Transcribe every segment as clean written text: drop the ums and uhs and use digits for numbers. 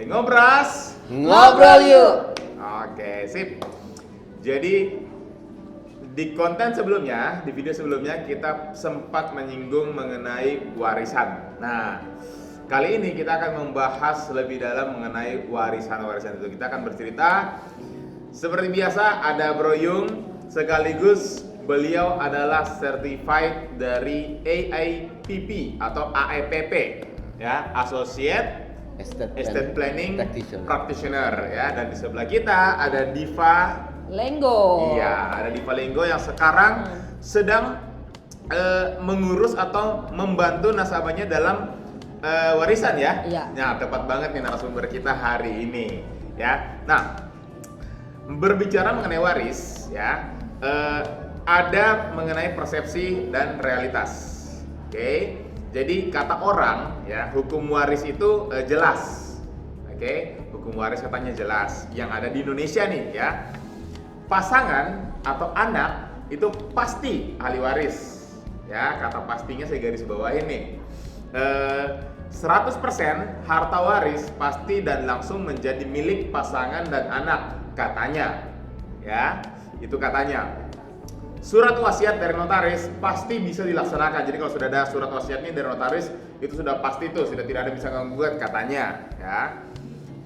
Ngobras. Ngobrol yuk. Oke, sip. Jadi di konten sebelumnya, di video sebelumnya kita sempat menyinggung mengenai warisan. Nah, kali ini kita akan membahas lebih dalam mengenai warisan-warisan itu. Kita akan bercerita seperti biasa, ada Bro Yung, sekaligus beliau adalah certified dari AIPP atau AEPP, ya, Associate Estate Planning Practitioner, ya. Dan di sebelah kita ada Diva Lenggo. Iya, ada Diva Lenggo yang sekarang sedang mengurus atau membantu nasabahnya dalam warisan, ya. Iya. Nah, tepat banget nih narasumber kita hari ini, ya. Nah, berbicara mengenai waris, ya, ada mengenai persepsi dan realitas. Oke. Jadi kata orang, ya, hukum waris itu jelas. Oke, hukum waris katanya jelas. Yang ada di Indonesia nih, ya, pasangan atau anak itu pasti ahli waris. Ya, kata pastinya saya garis bawahin nih. 100% harta waris pasti dan langsung menjadi milik pasangan dan anak, katanya. Ya, itu katanya. Surat wasiat dari notaris pasti bisa dilaksanakan. Jadi kalau sudah ada surat wasiatnya dari notaris, itu sudah pasti tuh, sudah tidak ada bisa menggugat, katanya, ya.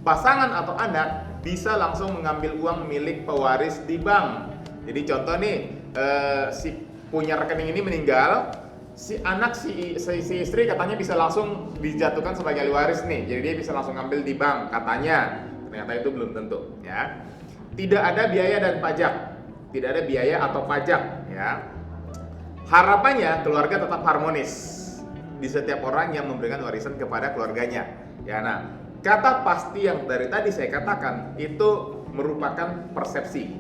Pasangan atau anak bisa langsung mengambil uang milik pewaris di bank. Jadi contoh nih, si punya rekening ini meninggal, si anak si istri katanya bisa langsung dijatuhkan sebagai ahli waris nih. Jadi dia bisa langsung ambil di bank, katanya. Ternyata itu belum tentu, ya. Tidak ada biaya dan pajak. Tidak ada biaya atau pajak, ya. Harapannya keluarga tetap harmonis di setiap orang yang memberikan warisan kepada keluarganya. Ya, nah, kata pasti yang dari tadi saya katakan itu merupakan persepsi.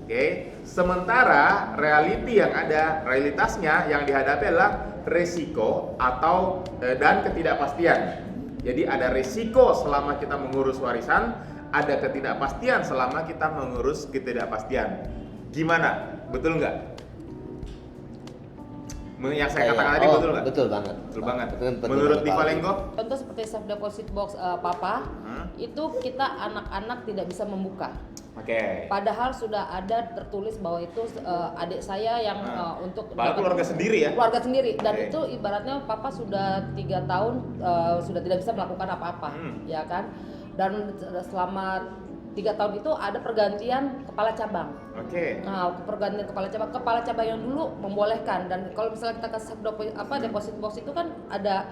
Oke. Sementara realitasnya yang dihadapi adalah resiko atau dan ketidakpastian. Jadi ada resiko selama kita mengurus warisan, ada ketidakpastian selama kita mengurus ketidakpastian. Gimana? Betul nggak? Yang saya katakan tadi betul nggak? Betul banget. Betul banget. Betul Menurut Diva Lenggo? Contoh seperti safe deposit box papa, itu kita anak-anak tidak bisa membuka. Oke. Padahal sudah ada tertulis bahwa itu adik saya yang untuk keluarga sendiri, ya? Keluarga sendiri, dan Oke. itu ibaratnya papa sudah 3 tahun sudah tidak bisa melakukan apa-apa, ya kan? Dan selama 3 tahun itu ada pergantian kepala cabang. Oke. Nah, pergantian kepala cabang yang dulu membolehkan, dan kalau misalnya kita ke deposit box itu kan ada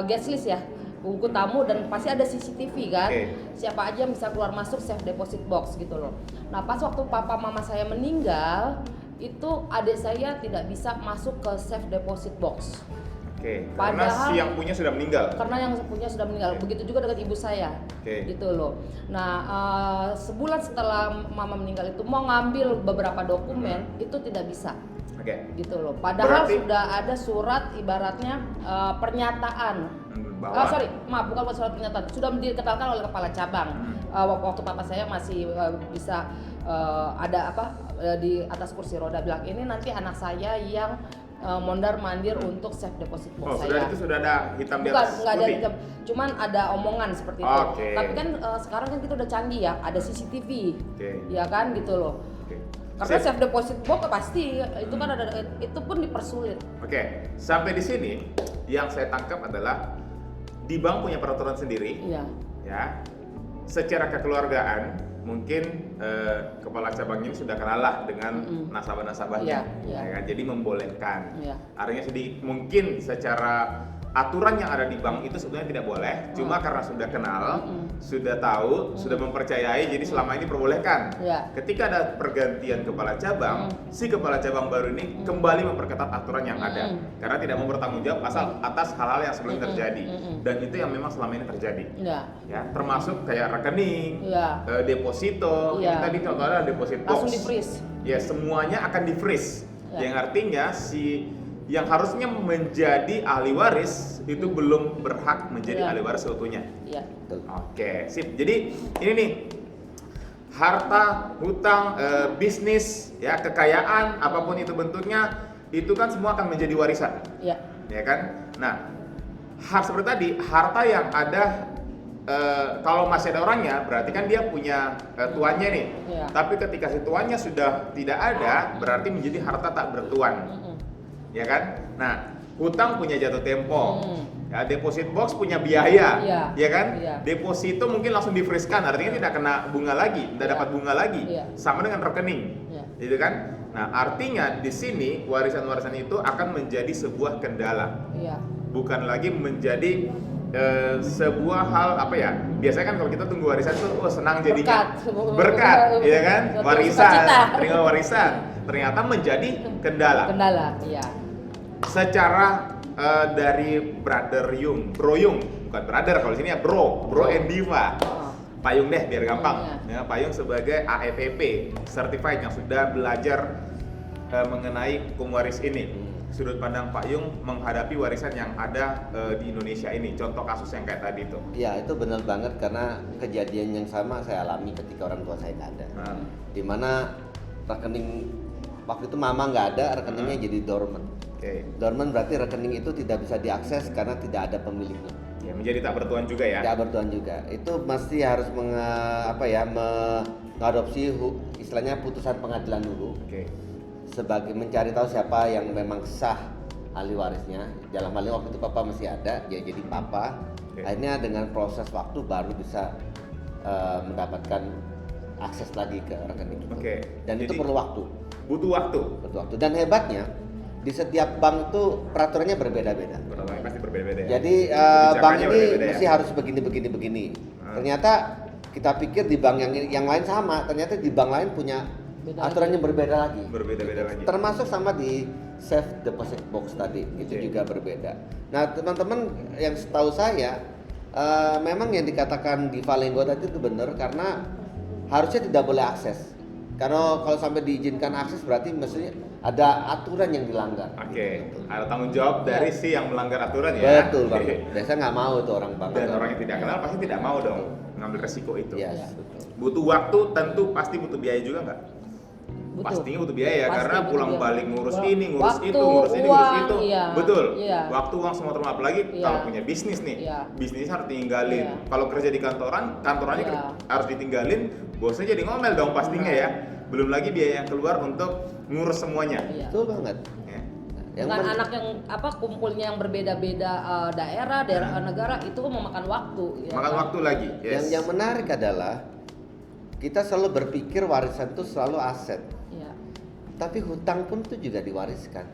guest list, ya, buku tamu, dan pasti ada CCTV kan. Oke. Siapa aja yang bisa keluar masuk safe deposit box gitu loh. Nah, pas waktu papa mama saya meninggal, itu adik saya tidak bisa masuk ke safe deposit box. Oke. Karena si yang punya sudah meninggal. Karena yang punya sudah meninggal. Begitu juga dengan ibu saya. Gitu loh. Nah, sebulan setelah mama meninggal itu mau ngambil beberapa dokumen itu tidak bisa. Oke. Gitu loh. Padahal Berarti sudah ada surat ibaratnya pernyataan. Bukan surat pernyataan. Sudah diketalkan oleh kepala cabang. Waktu papa saya masih bisa ada di atas kursi roda, bilang ini nanti anak saya yang mondar-mandir untuk safe deposit box saya. Sudah ada hitam di Bukan, atas nggak ada putih? hitam. Cuman ada omongan seperti itu. Oke. Tapi kan sekarang kan kita udah canggih, ya, ada CCTV. Oke. Ya kan, gitu loh. Oke. Karena safe deposit box pasti itu kan ada, itu pun dipersulit. Oke. Sampai di sini yang saya tangkap adalah di bank punya peraturan sendiri. Iya. Ya. Secara kekeluargaan mungkin kepala cabang ini sudah kenal lah dengan nasabah-nasabahnya, Iya. ya kan? Jadi membolehkan. Iya. Artinya mungkin secara aturan yang ada di bank itu sebenarnya tidak boleh, cuma karena sudah kenal, sudah tahu, sudah mempercayai, jadi selama ini perbolehkan. Iya. Ketika ada pergantian kepala cabang, si kepala cabang baru ini kembali memperketat aturan yang ada, karena tidak mau bertanggung jawab atas hal-hal yang sebelumnya terjadi, dan itu yang memang selama ini terjadi. Iya. Ya, termasuk kayak rekening, Iya. deposito, Iya. ini tadi contohnya deposit box. Langsung di-freeze. Ya, semuanya akan di-freeze. Ya. Yang artinya yang harusnya menjadi ahli waris itu belum berhak menjadi Ya. ahli waris seutuhnya. Iya. Oke, sip. Jadi ini nih, harta, hutang, bisnis, ya, kekayaan, apapun itu bentuknya, itu kan semua akan menjadi warisan. Iya. Ya kan? Nah, seperti tadi, harta yang ada kalau masih ada orangnya, berarti kan dia punya tuannya nih. Iya. Tapi ketika si tuannya sudah tidak ada, berarti menjadi harta tak bertuan, ya kan? Nah, hutang punya jatuh tempo, ya, deposit box punya biaya, Iya. ya kan? Iya. Deposito mungkin langsung di freeze kan, artinya tidak kena bunga lagi, tidak Iya. dapat bunga lagi, Iya. sama dengan rekening, Iya. gitu kan? Nah, artinya di sini warisan-warisan itu akan menjadi sebuah kendala, Iya. bukan lagi menjadi sebuah hal apa ya? Biasanya kan kalau kita tunggu warisan tuh, oh senang jadinya, berkat, ya kan? Suatu Warisan, sukacita. terima warisan, ternyata menjadi kendala. Kendala, iya. Secara dari Brother Yung, Bro Yung, bukan brother kalau di sini ya Bro and Diva. Payung deh biar gampang. Ya, Payung sebagai AEPP certified yang sudah belajar mengenai hukum waris ini. Sudut pandang Pak Yung menghadapi warisan yang ada di Indonesia ini. Contoh kasus yang kayak tadi itu. Ya itu benar banget karena kejadian yang sama saya alami ketika orang tua saya nggak ada. Dimana rekening waktu itu mama nggak ada, rekeningnya jadi dormant. Dormant berarti rekening itu tidak bisa diakses karena tidak ada pemiliknya. Ya, menjadi tak bertuan juga ya. Tidak bertuan juga. Itu mesti harus mengadopsi istilahnya putusan pengadilan dulu. Sebagai mencari tahu siapa yang memang sah ahli warisnya. Dalam hal ini waktu itu papa masih ada, dia jadi papa. Akhirnya dengan proses waktu baru bisa mendapatkan akses lagi ke rekening itu. Dan jadi, itu perlu waktu. Butuh waktu. Dan hebatnya di setiap bank itu peraturannya berbeda-beda. Pasti berbeda-beda. Ya? Jadi bank ini mesti harus begini. Ternyata kita pikir di bank yang lain sama, ternyata di bank lain punya aturan yang berbeda lagi. Termasuk sama di safe deposit box tadi, itu juga berbeda. Nah, teman-teman yang setahu saya memang yang dikatakan di Valenggo tadi itu benar karena harusnya tidak boleh akses. Karena kalau sampai diizinkan akses berarti maksudnya ada aturan yang dilanggar. Ada tanggung jawab dari si yang melanggar aturan ya. Betul banget. Biasanya nggak mau tuh orang bank. Dan orang yang tidak kenal pasti tidak mau dong ngambil resiko itu. Yes. Butuh waktu, tentu pasti butuh biaya juga nggak? Pastinya butuh biaya karena pulang balik ngurus ini, ngurus itu. Iya. Betul. Iya. Waktu, uang, semua termasuk apalagi kalau punya bisnis nih. Bisnis harus tinggalin. Kalau kerja di kantorannya harus ditinggalin, bosnya jadi ngomel dong pastinya ya. Belum lagi biaya yang keluar untuk ngurus semuanya. Betul banget. Dengan anak yang kumpulnya yang berbeda-beda daerah negara itu memakan waktu. Makan waktu lagi. Yang menarik adalah kita selalu berpikir warisan itu selalu aset. Tapi hutang pun itu juga diwariskan.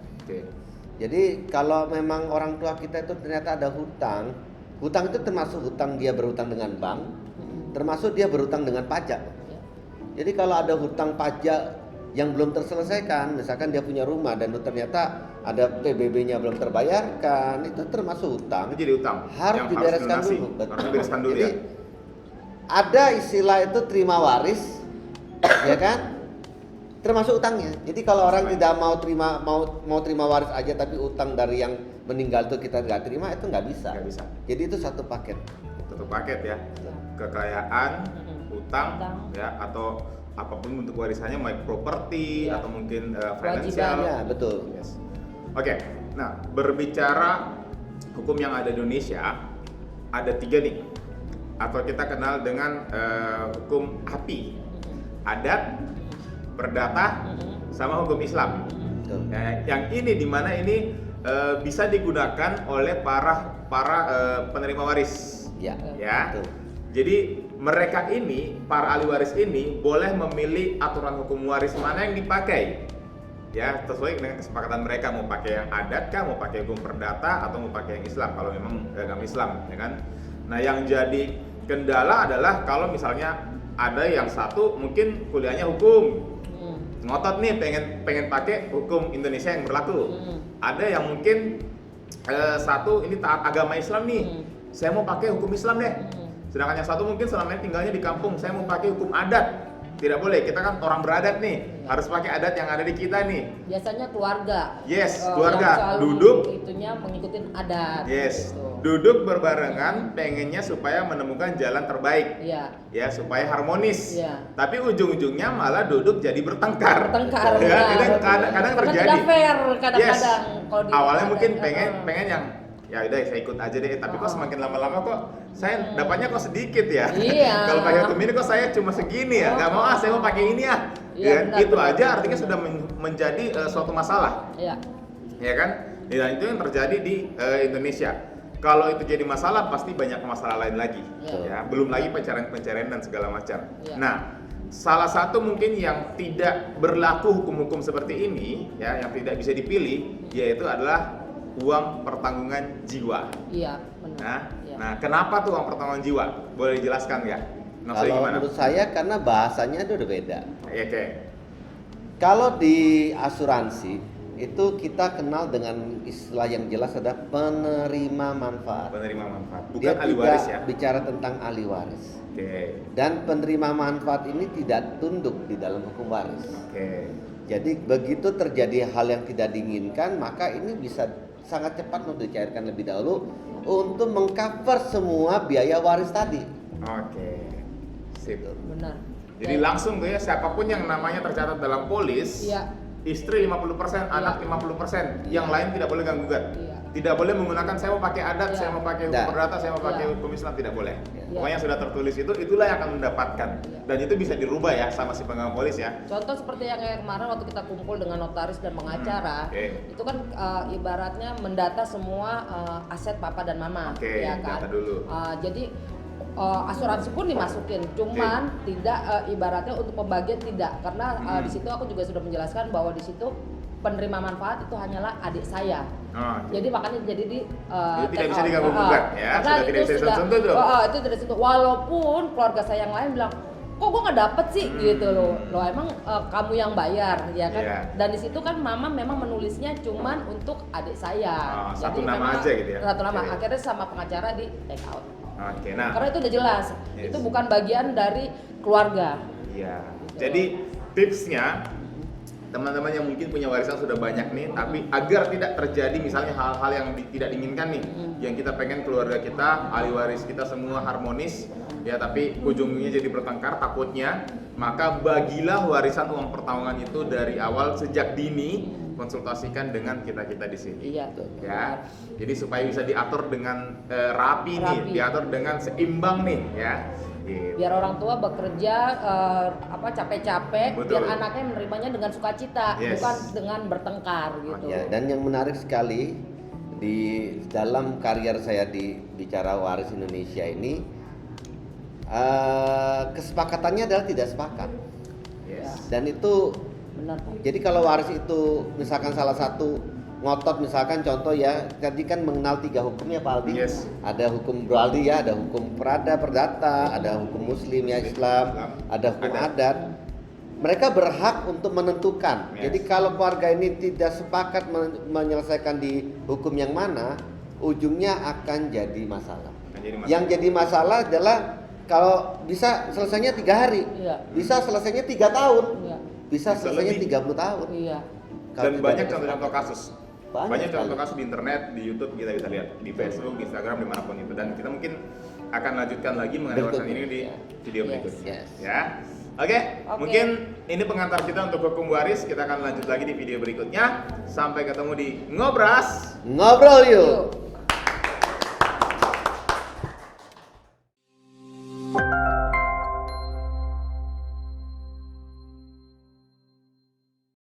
Jadi kalau memang orang tua kita itu ternyata ada hutang itu termasuk hutang dia berhutang dengan bank, termasuk dia berhutang dengan pajak. Jadi kalau ada hutang pajak yang belum terselesaikan, misalkan dia punya rumah dan ternyata ada PBB-nya belum terbayarkan, itu termasuk hutang. Itu jadi hutang. Harus dibereskan dulu. Harus dibereskan dulu. Jadi ada istilah itu terima waris, ya kan? Termasuk utangnya. Jadi kalau orang tidak mau terima waris aja tapi utang dari yang meninggal itu kita nggak terima, itu nggak bisa. Jadi itu satu paket. Satu paket ya. Kekayaan, utang ya, atau apapun bentuk warisannya, mau properti atau mungkin financial. Ya, betul. Oke. Nah, berbicara hukum yang ada di Indonesia, ada 3 nih. Atau kita kenal dengan hukum API, adat, perdata, sama hukum Islam. Yang ini dimana ini bisa digunakan oleh para penerima waris. Ya. Betul. Jadi mereka ini, para ahli waris ini boleh memilih aturan hukum waris mana yang dipakai. Ya, sesuai dengan kesepakatan mereka, mau pakai yang adat kah, mau pakai hukum perdata atau mau pakai yang Islam kalau memang agama Islam, ya kan? Nah, yang jadi kendala adalah kalau misalnya ada yang satu mungkin kuliahnya hukum, ngotot nih pengen pakai hukum Indonesia yang berlaku. Ada yang mungkin satu ini taat agama Islam nih, saya mau pakai hukum Islam deh. Sedangkan yang satu mungkin selama ini tinggalnya di kampung, saya mau pakai hukum adat. Tidak boleh, kita kan orang beradat nih, harus pakai adat yang ada di kita nih. Biasanya keluarga. Keluarga duduk itunya mengikuti adat. Gitu. Duduk berbarengan, pengennya supaya menemukan jalan terbaik. Ya, supaya harmonis. Tapi ujung-ujungnya malah duduk jadi bertengkar. Itu kadang terjadi. Tidak fair kadang-kadang. Awalnya mungkin pengen ya udah saya ikut aja deh, tapi kok semakin lama-lama kok saya dapatnya kok sedikit ya. Iya. Kalau pakai hukum ini kok saya cuma segini ya, nggak mau saya mau pakai ini ya. Iya, benar, Itu benar, aja benar, artinya benar. sudah menjadi suatu masalah, Iya. ya kan? Dan itu yang terjadi di Indonesia. Kalau itu jadi masalah pasti banyak masalah lain lagi, Iya. ya. Belum lagi pencarian-pencarian dan segala macam. Iya. Nah, salah satu mungkin yang tidak berlaku hukum-hukum seperti ini, ya, yang tidak bisa dipilih, yaitu adalah uang pertanggungan jiwa. Iya, benar. Nah, Iya. nah kenapa tuh uang pertanggungan jiwa? Boleh dijelaskan nggak? Maksudnya Kalau gimana? menurut saya karena bahasanya itu udah beda. Ya, oke. Kalau di asuransi itu kita kenal dengan istilah yang jelas ada penerima manfaat. Penerima manfaat, bukan Dia ahli waris ya. tidak bicara tentang ahli waris. Oke. Dan penerima manfaat ini tidak tunduk di dalam hukum waris. Oke. Jadi begitu terjadi hal yang tidak diinginkan, maka ini bisa sangat cepat untuk dicairkan lebih dahulu untuk mengcover semua biaya waris tadi. Oke. Sip. Benar. Jadi langsung tuh ya, siapapun yang namanya tercatat dalam polis, Iya. istri 50%, anak 50%, yang lain tidak boleh ganggu-gugat. Iya. Tidak boleh menggunakan saya mau pakai adat, Iya. saya mau pakai hukum Nah. perdata, saya mau pakai Iya. hukum Islam, tidak boleh. Iya. Pokoknya sudah tertulis itu, itulah yang akan mendapatkan. Iya. Dan itu bisa dirubah ya sama si pegawai polis ya. Contoh seperti yang kayak kemarin waktu kita kumpul dengan notaris dan pengacara, Oke. itu kan ibaratnya mendata semua aset papa dan mama, Oke, ya kan? data dulu. Jadi asuransi pun dimasukin, cuman tidak ibaratnya untuk pembagian tidak, karena di situ aku juga sudah menjelaskan bahwa di situ penerima manfaat itu hanyalah adik saya. Oke. Jadi makanya jadi di Jadi tidak take bisa out. diganggu-gugat, ya? Karena Sudah tidak itu bisa sudah- disentuh tuh. itu dari situ. Walaupun keluarga saya yang lain bilang, kok gue nggak dapet sih gitu loh. Loh emang kamu yang bayar ya kan? Iya. Dan di situ kan mama memang menulisnya cuman untuk adik saya. Oh, satu nama memang aja gitu ya? Satu nama. Oke. Akhirnya sama pengacara di take out. Oke, nah. Karena itu udah jelas. Yes. Itu bukan bagian dari keluarga. Iya. Jadi tipsnya teman-teman yang mungkin punya warisan sudah banyak nih, tapi agar tidak terjadi misalnya hal-hal yang tidak diinginkan nih, yang kita pengen keluarga kita, ahli waris kita semua harmonis, ya tapi ujungnya jadi bertengkar takutnya, maka bagilah warisan uang pertanggungan itu dari awal sejak dini, konsultasikan dengan kita-kita di sini. Iya. Ya, jadi supaya bisa diatur dengan rapi nih, Rapi. diatur dengan seimbang nih, ya. Gitu. Biar orang tua bekerja capek-capek, Betul. biar anaknya menerimanya dengan sukacita, Yes. bukan dengan bertengkar gitu. Ya, dan yang menarik sekali di dalam karier saya di bicara waris Indonesia ini, kesepakatannya adalah tidak sepakat. Yes. Dan itu Benar Pak. jadi kalau waris itu misalkan salah satu ngotot, misalkan contoh ya, tadi kan mengenal 3 hukum ya Pak Aldi. Yes. Ada hukum Bro Aldi ya, ada hukum perdata, ada hukum muslim ya Islam, ada hukum adat. Mereka berhak untuk menentukan. Yes. Jadi kalau keluarga ini tidak sepakat menyelesaikan di hukum yang mana, ujungnya akan jadi masalah. Yang jadi masalah adalah kalau bisa selesainya 3 hari, Iya. bisa selesainya 3 tahun, Iya. bisa Bisa selesainya lebih. 30 tahun. Iya. Kalau Dan tidak banyak ada contoh-contoh kesepakatan. kasus. Banyak Banyak sekali. contoh kasus di internet, di YouTube kita bisa lihat, di Facebook, di Instagram, dimanapun itu. Dan kita mungkin akan lanjutkan lagi mengenai warisan ini di video Yes. berikutnya. Yes. Ya, oke. Oke. Mungkin ini pengantar kita untuk hukum waris. Kita akan lanjut lagi di video berikutnya. Sampai ketemu di Ngobras. Ngobrol yuk. Yuk.